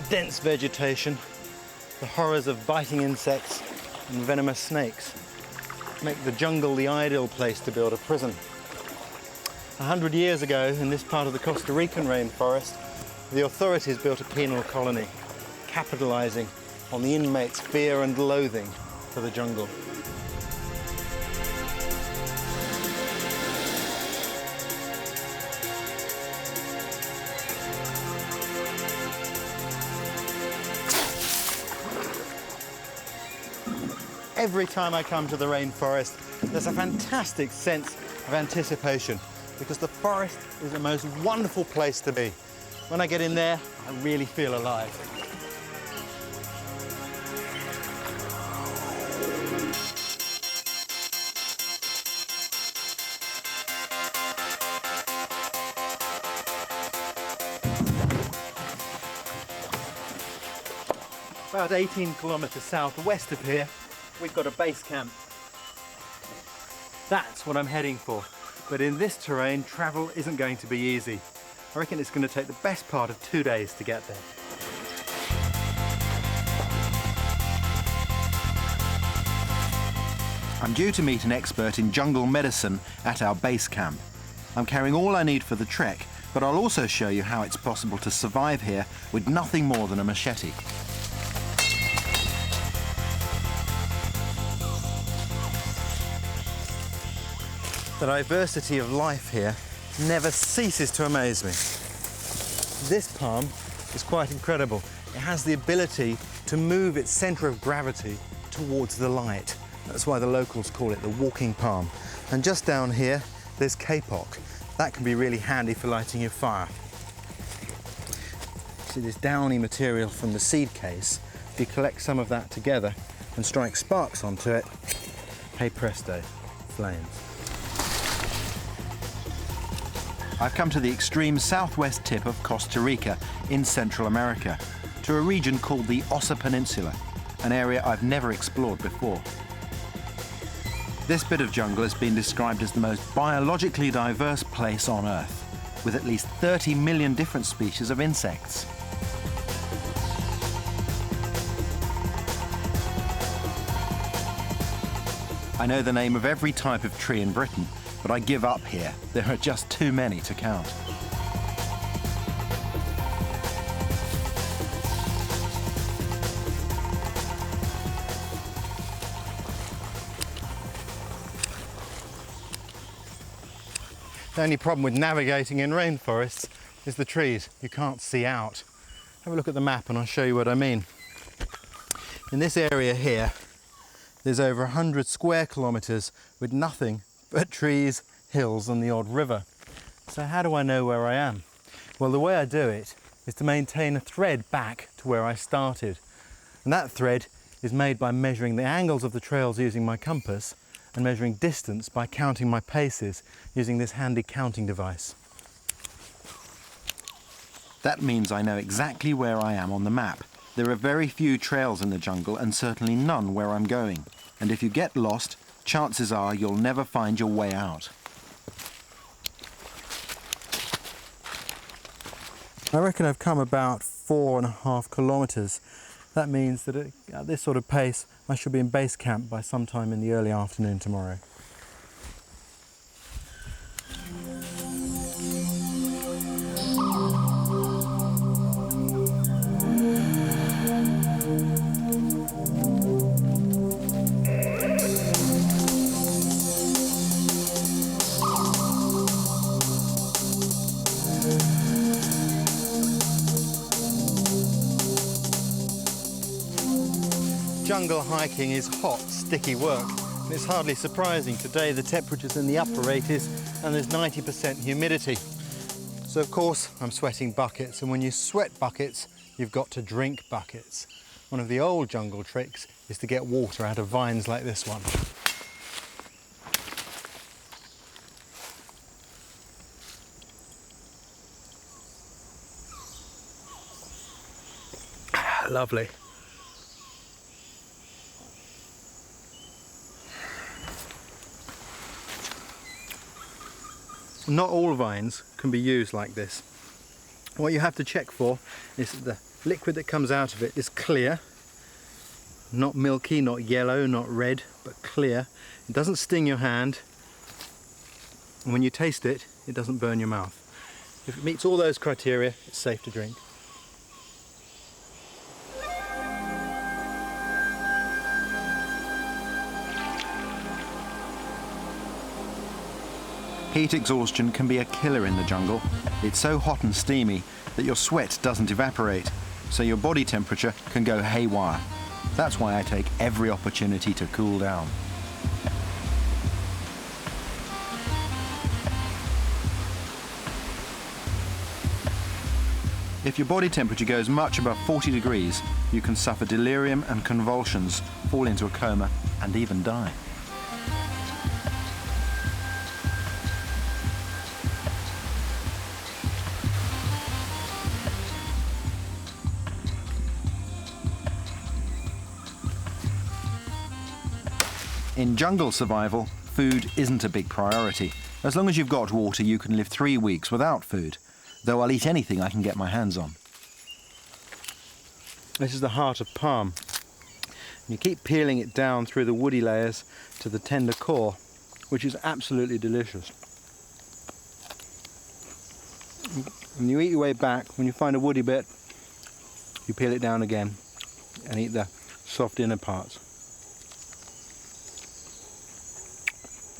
dense vegetation, the horrors of biting insects and venomous snakes make the jungle the ideal place to build a prison. 100 years ago, in this part of the Costa Rican rainforest, the authorities built a penal colony, capitalizing on the inmates' fear and loathing for the jungle. Every time I come to the rainforest, there's a fantastic sense of anticipation because the forest is the most wonderful place to be. When I get in there, I really feel alive. About 18 kilometers southwest of here, we've got a base camp. That's what I'm heading for. But in this terrain, travel isn't going to be easy. I reckon it's going to take the best part of 2 days to get there. I'm due to meet an expert in jungle medicine at our base camp. I'm carrying all I need for the trek, but I'll also show you how it's possible to survive here with nothing more than a machete. The diversity of life here never ceases to amaze me. This palm is quite incredible. It has the ability to move its centre of gravity towards the light. That's why the locals call it the walking palm. And just down here, there's kapok. That can be really handy for lighting your fire. See this downy material from the seed case? If you collect some of that together and strike sparks onto it, hey presto, flames. I've come to the extreme southwest tip of Costa Rica in Central America, to a region called the Osa Peninsula, an area I've never explored before. This bit of jungle has been described as the most biologically diverse place on Earth, with at least 30 million different species of insects. I know the name of every type of tree in Britain, but I give up here. There are just too many to count. The only problem with navigating in rainforests is the trees. You can't see out. Have a look at the map and I'll show you what I mean. In this area here, there's over 100 square kilometres with nothing but trees, hills and the odd river. So how do I know where I am? Well, the way I do it is to maintain a thread back to where I started. And that thread is made by measuring the angles of the trails using my compass and measuring distance by counting my paces using this handy counting device. That means I know exactly where I am on the map. There are very few trails in the jungle and certainly none where I'm going. And if you get lost, chances are you'll never find your way out. I reckon I've come about 4.5 kilometres. That means that at this sort of pace, I should be in base camp by sometime in the early afternoon tomorrow. Jungle hiking is hot, sticky work, and it's hardly surprising. Today the temperature's in the upper 80s and there's 90% humidity. So of course I'm sweating buckets, and when you sweat buckets, you've got to drink buckets. One of the old jungle tricks is to get water out of vines like this one. Lovely. Not all vines can be used like this. What you have to check for is that the liquid that comes out of it is clear, not milky, not yellow, not red, but clear. It doesn't sting your hand, and when you taste it, it doesn't burn your mouth. If it meets all those criteria, it's safe to drink. Heat exhaustion can be a killer in the jungle. It's so hot and steamy that your sweat doesn't evaporate, so your body temperature can go haywire. That's why I take every opportunity to cool down. If your body temperature goes much above 40 degrees, you can suffer delirium and convulsions, fall into a coma, and even die. In jungle survival, food isn't a big priority. As long as you've got water, you can live 3 weeks without food, though I'll eat anything I can get my hands on. This is the heart of palm. You keep peeling it down through the woody layers to the tender core, which is absolutely delicious. And you eat your way back, when you find a woody bit, you peel it down again and eat the soft inner parts.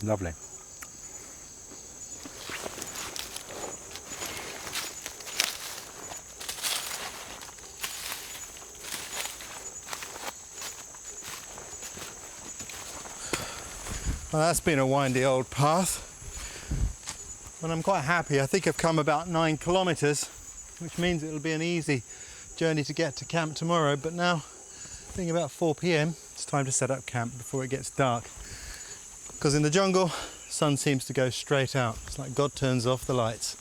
Lovely. Well, that's been a windy old path, but I'm quite happy. I think I've come about 9 kilometres, which means it'll be an easy journey to get to camp tomorrow. But now, being about 4 p.m, it's time to set up camp before it gets dark. Because in the jungle, the sun seems to go straight out. It's like God turns off the lights.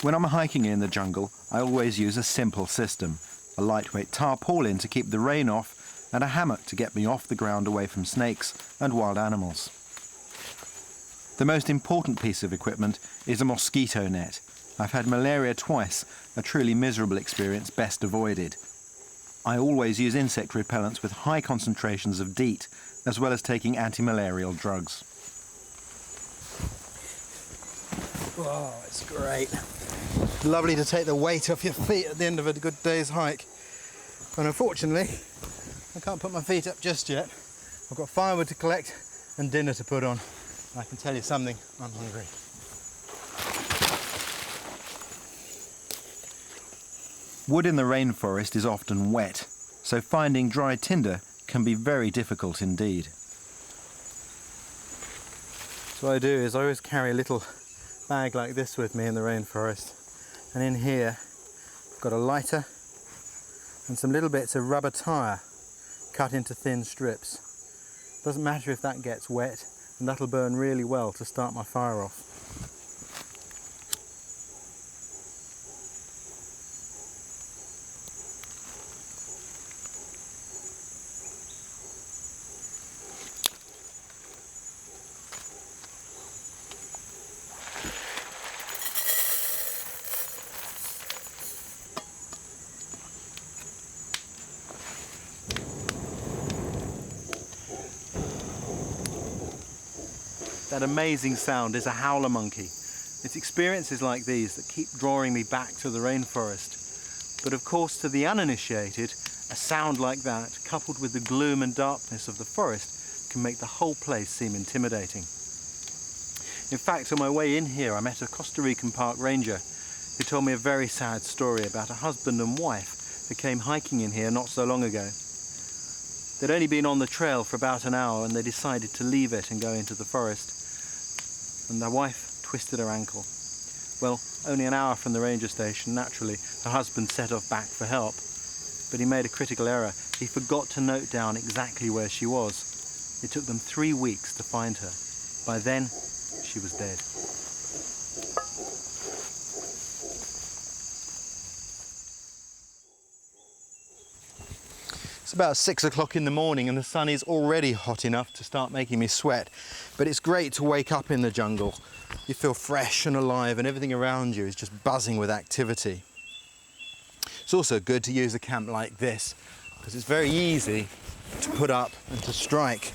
When I'm hiking in the jungle, I always use a simple system. A lightweight tarpaulin to keep the rain off, and a hammock to get me off the ground away from snakes and wild animals. The most important piece of equipment is a mosquito net. I've had malaria twice, a truly miserable experience best avoided. I always use insect repellents with high concentrations of DEET, as well as taking anti-malarial drugs. Oh, it's great. Lovely to take the weight off your feet at the end of a good day's hike. And unfortunately, I can't put my feet up just yet. I've got firewood to collect and dinner to put on. I can tell you something, I'm hungry. Wood in the rainforest is often wet, so finding dry tinder can be very difficult indeed. So what I do is I always carry a little bag like this with me in the rainforest. And in here, I've got a lighter and some little bits of rubber tire cut into thin strips. Doesn't matter if that gets wet, and that'll burn really well to start my fire off. That amazing sound is a howler monkey. It's experiences like these that keep drawing me back to the rainforest. But of course, to the uninitiated, a sound like that, coupled with the gloom and darkness of the forest, can make the whole place seem intimidating. In fact, on my way in here, I met a Costa Rican park ranger who told me a very sad story about a husband and wife who came hiking in here not so long ago. They'd only been on the trail for about an hour and they decided to leave it and go into the forest. And their wife twisted her ankle. Well, only an hour from the ranger station, naturally, her husband set off back for help. But he made a critical error. He forgot to note down exactly where she was. It took them 3 weeks to find her. By then, she was dead. It's about 6 o'clock in the morning and the sun is already hot enough to start making me sweat. But it's great to wake up in the jungle. You feel fresh and alive and everything around you is just buzzing with activity. It's also good to use a camp like this because it's very easy to put up and to strike.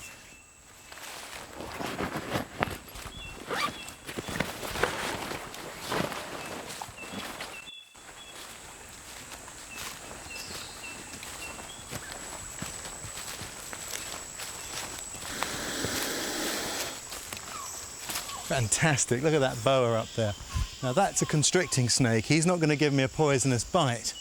Fantastic, look at that boa up there. Now that's a constricting snake. He's not going to give me a poisonous bite.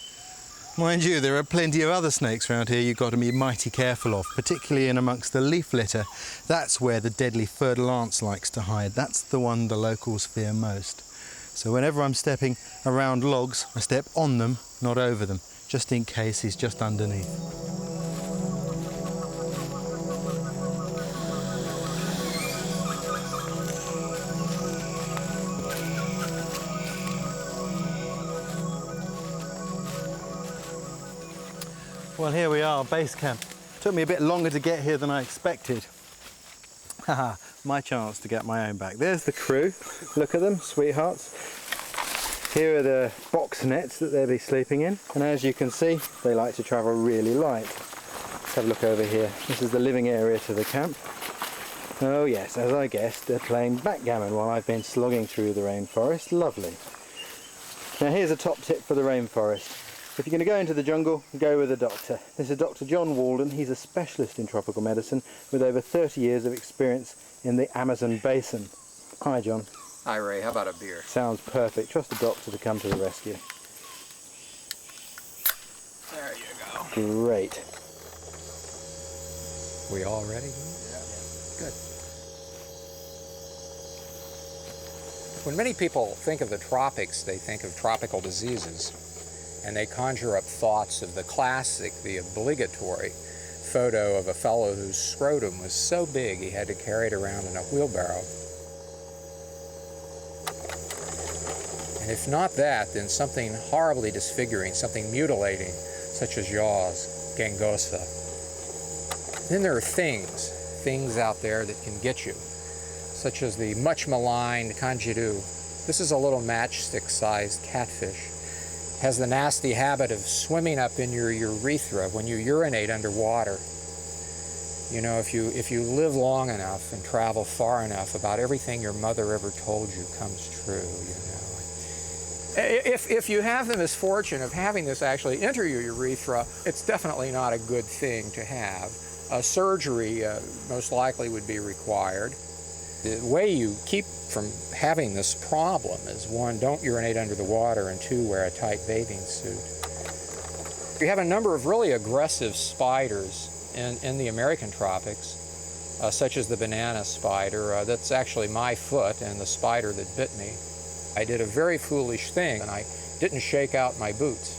Mind you, there are plenty of other snakes around here you've got to be mighty careful of, particularly in amongst the leaf litter. That's where the deadly fer de lance likes to hide. That's the one the locals fear most. So whenever I'm stepping around logs, I step on them, not over them, just in case he's just underneath. Well, here we are, base camp. Took me a bit longer to get here than I expected. Haha, my chance to get my own back. There's the crew. Look at them, sweethearts. Here are the box nets that they'll be sleeping in. And as you can see, they like to travel really light. Let's have a look over here. This is the living area to the camp. Oh yes, as I guessed, they're playing backgammon while I've been slogging through the rainforest. Lovely. Now here's a top tip for the rainforest. If you're going to go into the jungle, go with a doctor. This is Dr. John Walden. He's a specialist in tropical medicine with over 30 years of experience in the Amazon basin. Hi, John. Hi, Ray. How about a beer? Sounds perfect. Trust the doctor to come to the rescue. There you go. Great. We all ready? Yeah. Good. When many people think of the tropics, they think of tropical diseases. And they conjure up thoughts of the classic, the obligatory photo of a fellow whose scrotum was so big he had to carry it around in a wheelbarrow. And if not that, then something horribly disfiguring, something mutilating, such as yaws, gangosa. Then there are things out there that can get you, such as the much maligned kanjiru. This is a little matchstick-sized catfish. Has the nasty habit of swimming up in your urethra when you urinate underwater. You know, if you live long enough and travel far enough, about everything your mother ever told you comes true, you know. If you have the misfortune of having this actually enter your urethra, it's definitely not a good thing to have. Surgery most likely would be required. The way you keep from having this problem is, one, don't urinate under the water, and two, wear a tight bathing suit. You have a number of really aggressive spiders in the American tropics, such as the banana spider. That's actually my foot and the spider that bit me. I did a very foolish thing, and I didn't shake out my boots.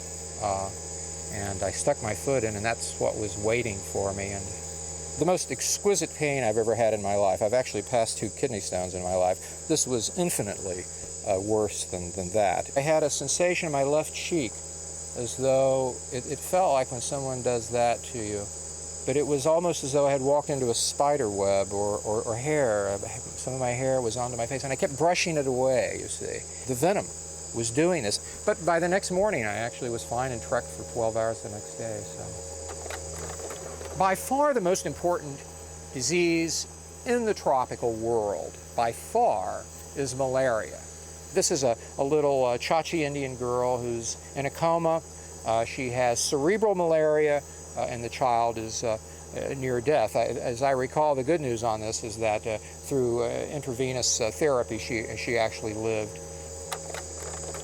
And I stuck my foot in, and that's what was waiting for me. And the most exquisite pain I've ever had in my life. I've actually passed 2 kidney stones in my life. This was infinitely worse than that. I had a sensation in my left cheek as though it felt like when someone does that to you. But it was almost as though I had walked into a spider web or hair. Some of my hair was onto my face, and I kept brushing it away, you see. The venom was doing this. But by the next morning, I actually was fine and trekked for 12 hours the next day. So, by far the most important disease in the tropical world, by far, is malaria. This is a little Chachi Indian girl who's in a coma. She has cerebral malaria, and the child is near death. As I recall, the good news on this is that through intravenous therapy, she actually lived.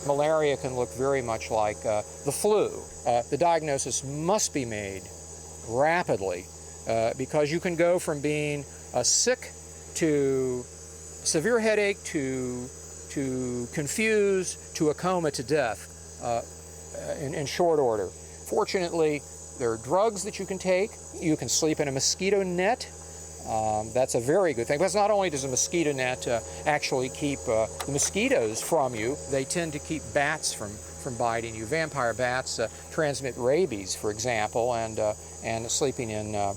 Malaria can look very much like the flu. The diagnosis must be made rapidly because you can go from being sick to severe headache to confused to a coma to death in short order. Fortunately, there are drugs that you can take. You can sleep in a mosquito net. That's a very good thing, because not only does a mosquito net actually keep the mosquitoes from you, they tend to keep bats from biting you. Vampire bats transmit rabies, for example, and sleeping in a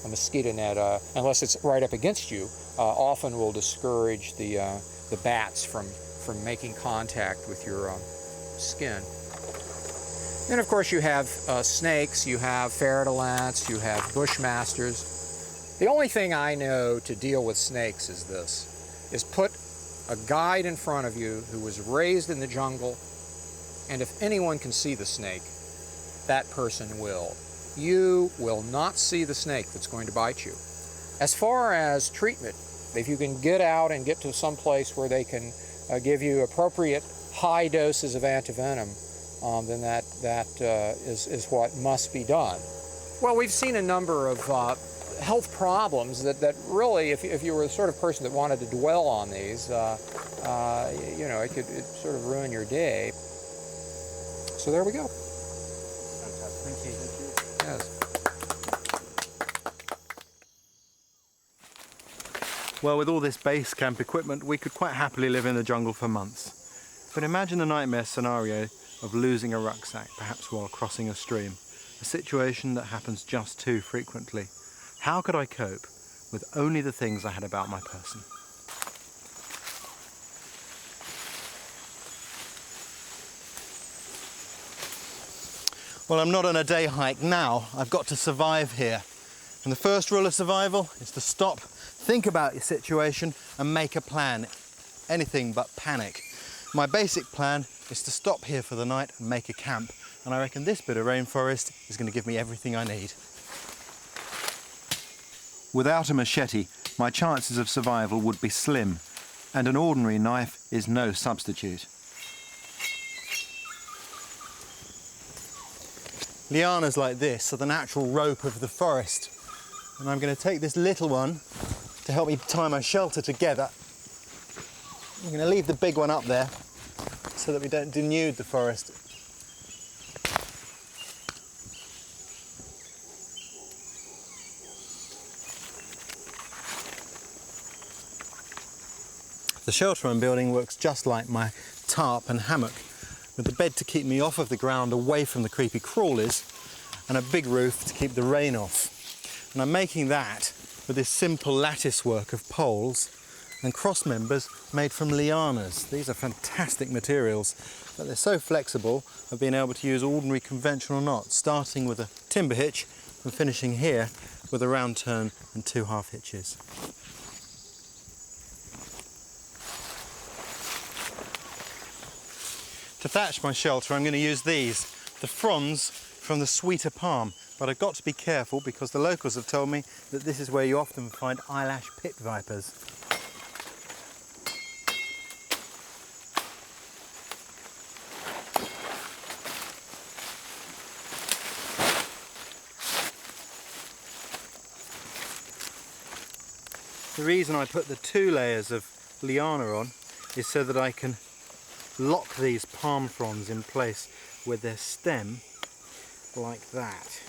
mosquito net, unless it's right up against you, often will discourage the bats from making contact with your skin. Then, of course, you have snakes, you have ferret ants, you have bushmasters. The only thing I know to deal with snakes is this, is put a guide in front of you who was raised in the jungle, and if anyone can see the snake, that person will. You will not see the snake that's going to bite you. As far as treatment, if you can get out and get to some place where they can give you appropriate high doses of antivenom, then that is what must be done. Well, we've seen a number of health problems that really, if you were the sort of person that wanted to dwell on these, you know, it sort of ruin your day. So there we go. Fantastic. Thank you. Yes. Well, with all this base camp equipment, we could quite happily live in the jungle for months. But imagine the nightmare scenario of losing a rucksack, perhaps while crossing a stream, a situation that happens just too frequently. How could I cope with only the things I had about my person? Well, I'm not on a day hike now. I've got to survive here. And the first rule of survival is to stop, think about your situation, and make a plan. Anything but panic. My basic plan is to stop here for the night and make a camp. And I reckon this bit of rainforest is going to give me everything I need. Without a machete, my chances of survival would be slim, and an ordinary knife is no substitute. Lianas like this are the natural rope of the forest. And I'm going to take this little one to help me tie my shelter together. I'm going to leave the big one up there so that we don't denude the forest. The shelter I'm building works just like my tarp and hammock, with the bed to keep me off of the ground away from the creepy crawlies and a big roof to keep the rain off. And I'm making that with this simple lattice work of poles and cross members made from lianas. These are fantastic materials, but they're so flexible I've been able to use ordinary conventional knots, starting with a timber hitch and finishing here with a round turn and 2 half hitches. To thatch my shelter, I'm going to use these, the fronds from the sweeter palm. But I've got to be careful because the locals have told me that this is where you often find eyelash pit vipers. The reason I put the 2 layers of liana on is so that I can lock these palm fronds in place with their stem like that.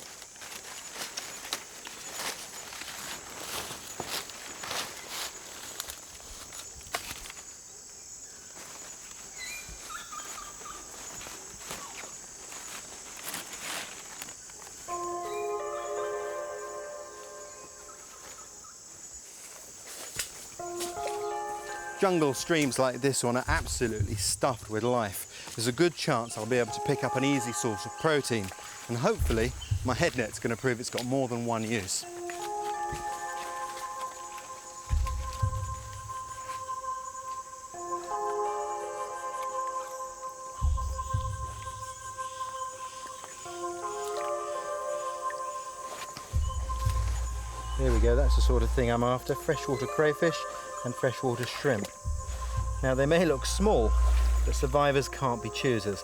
Jungle streams like this one are absolutely stuffed with life. There's a good chance I'll be able to pick up an easy source of protein, and hopefully my head net's going to prove it's got more than one use. There we go, that's the sort of thing I'm after, freshwater crayfish and freshwater shrimp. Now they may look small, but survivors can't be choosers.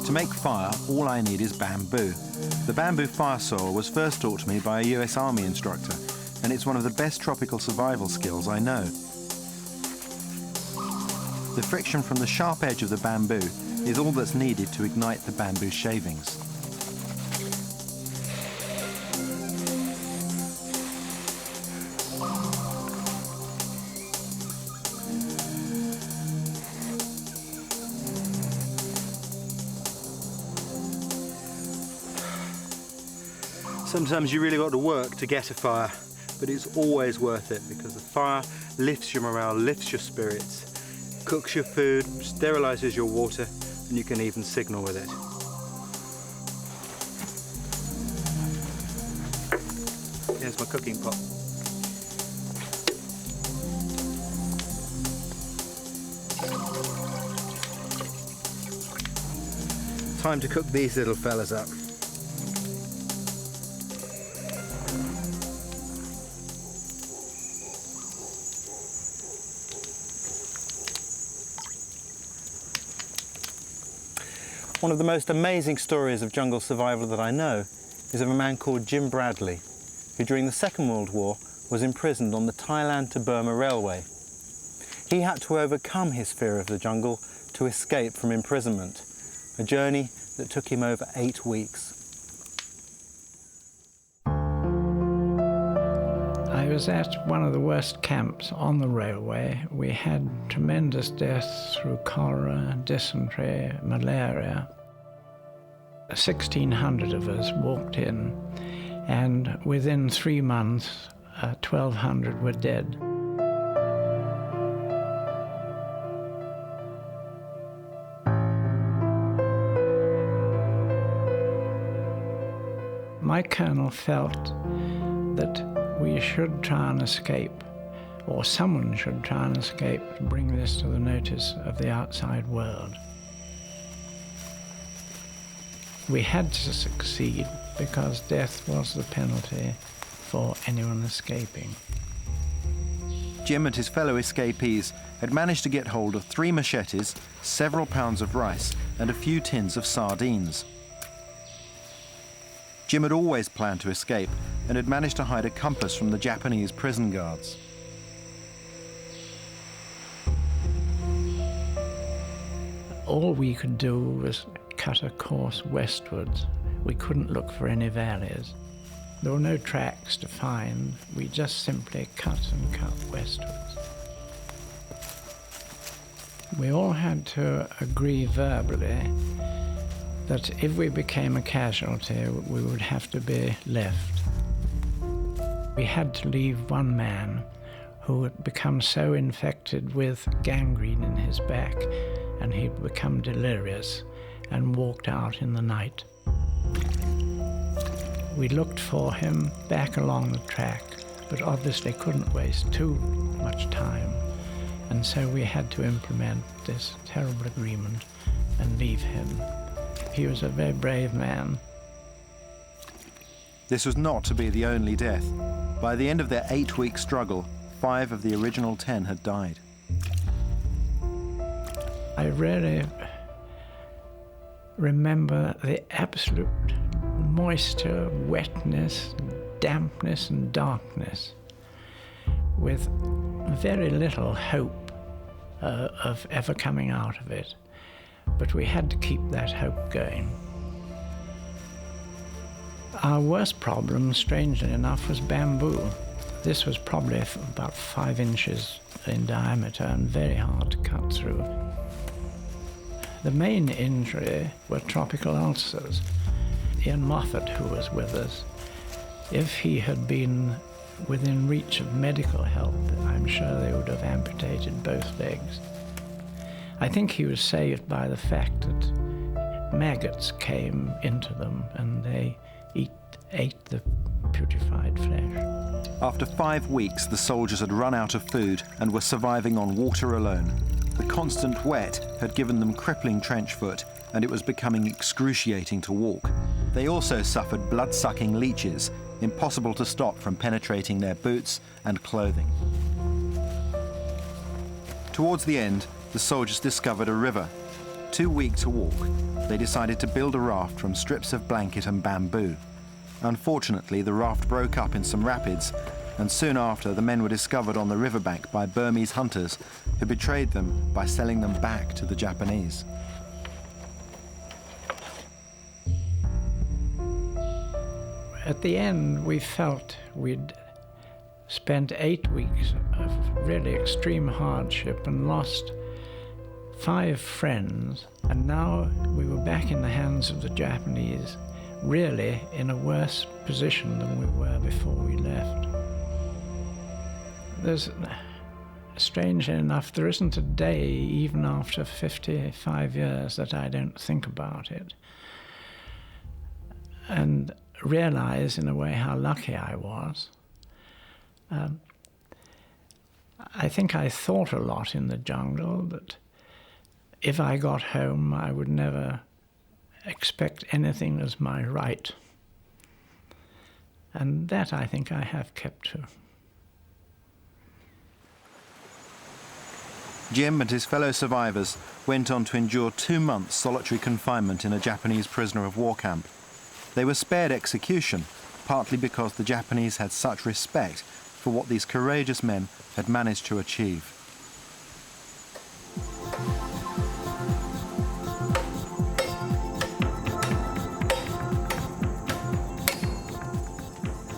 To make fire, all I need is bamboo. The bamboo fire saw was first taught to me by a US Army instructor, and it's one of the best tropical survival skills I know. The friction from the sharp edge of the bamboo is all that's needed to ignite the bamboo shavings. Sometimes you really got to work to get a fire, but it's always worth it because the fire lifts your morale, lifts your spirits, cooks your food, sterilises your water, and you can even signal with it. Here's my cooking pot. Time to cook these little fellas up. One of the most amazing stories of jungle survival that I know is of a man called Jim Bradley, who during the Second World War was imprisoned on the Thailand to Burma railway. He had to overcome his fear of the jungle to escape from imprisonment, a journey that took him over 8 weeks. I was at one of the worst camps on the railway. We had tremendous deaths through cholera, dysentery, malaria. 1,600 of us walked in, and within 3 months, 1,200 were dead. My colonel felt that we should try and escape, or someone should try and escape to bring this to the notice of the outside world. We had to succeed because death was the penalty for anyone escaping. Jim and his fellow escapees had managed to get hold of 3 machetes, several pounds of rice, and a few tins of sardines. Jim had always planned to escape and had managed to hide a compass from the Japanese prison guards. All we could do was cut a course westwards. We couldn't look for any valleys. There were no tracks to find. We just simply cut and cut westwards. We all had to agree verbally that if we became a casualty, we would have to be left. We had to leave one man who had become so infected with gangrene in his back, and he'd become delirious and walked out in the night. We looked for him back along the track, but obviously couldn't waste too much time, and so we had to implement this terrible agreement and leave him. He was a very brave man. This was not to be the only death. By the end of their 8-week struggle, 5 of the original 10 had died. I really remember the absolute moisture, wetness, dampness and darkness, with very little hope of ever coming out of it. But we had to keep that hope going. Our worst problem, strangely enough, was bamboo. This was probably about 5 inches in diameter and very hard to cut through. The main injury were tropical ulcers. Ian Moffat, who was with us, if he had been within reach of medical help, I'm sure they would have amputated both legs. I think he was saved by the fact that maggots came into them and they ate the putrefied flesh. After 5 weeks, the soldiers had run out of food and were surviving on water alone. The constant wet had given them crippling trench foot, and it was becoming excruciating to walk. They also suffered blood-sucking leeches, impossible to stop from penetrating their boots and clothing. Towards the end, the soldiers discovered a river. Too weak to walk, they decided to build a raft from strips of blanket and bamboo. Unfortunately, the raft broke up in some rapids, and soon after, the men were discovered on the riverbank by Burmese hunters who betrayed them by selling them back to the Japanese. At the end, we felt we'd spent 8 weeks of really extreme hardship and lost 5 friends, and now we were back in the hands of the Japanese really in a worse position than we were before we left. Strangely enough, there isn't a day, even after 55 years, that I don't think about it and realize in a way how lucky I was. I think I thought a lot in the jungle that if I got home, I would never expect anything as my right. And that I think I have kept to. Jim and his fellow survivors went on to endure 2 months solitary confinement in a Japanese prisoner of war camp. They were spared execution, partly because the Japanese had such respect for what these courageous men had managed to achieve.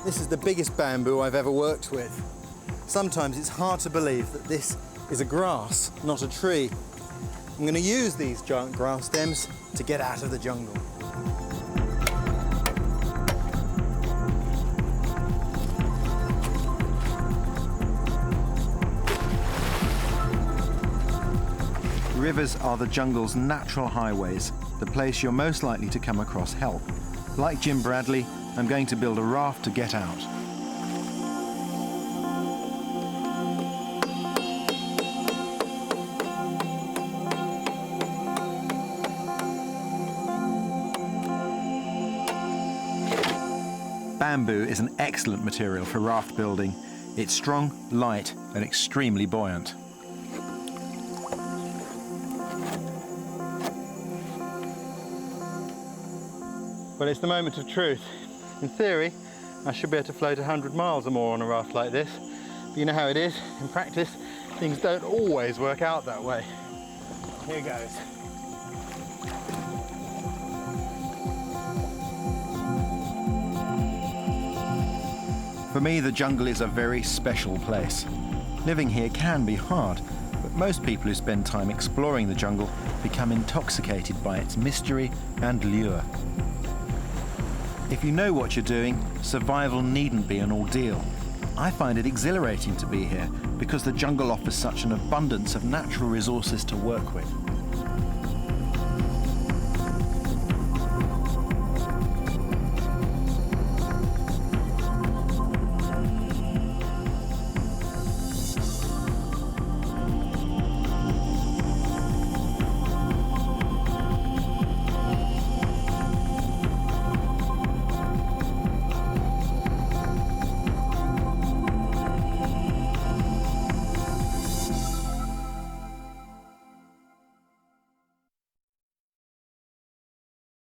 This is the biggest bamboo I've ever worked with. Sometimes it's hard to believe that this is a grass, not a tree. I'm going to use these giant grass stems to get out of the jungle. Rivers are the jungle's natural highways, the place you're most likely to come across help. Like Jim Bradley, I'm going to build a raft to get out. Bamboo is an excellent material for raft building. It's strong, light, and extremely buoyant. Well, it's the moment of truth. In theory, I should be able to float 100 miles or more on a raft like this. But you know how it is. In practice, things don't always work out that way. Here goes. For me, the jungle is a very special place. Living here can be hard, but most people who spend time exploring the jungle become intoxicated by its mystery and lure. If you know what you're doing, survival needn't be an ordeal. I find it exhilarating to be here because the jungle offers such an abundance of natural resources to work with.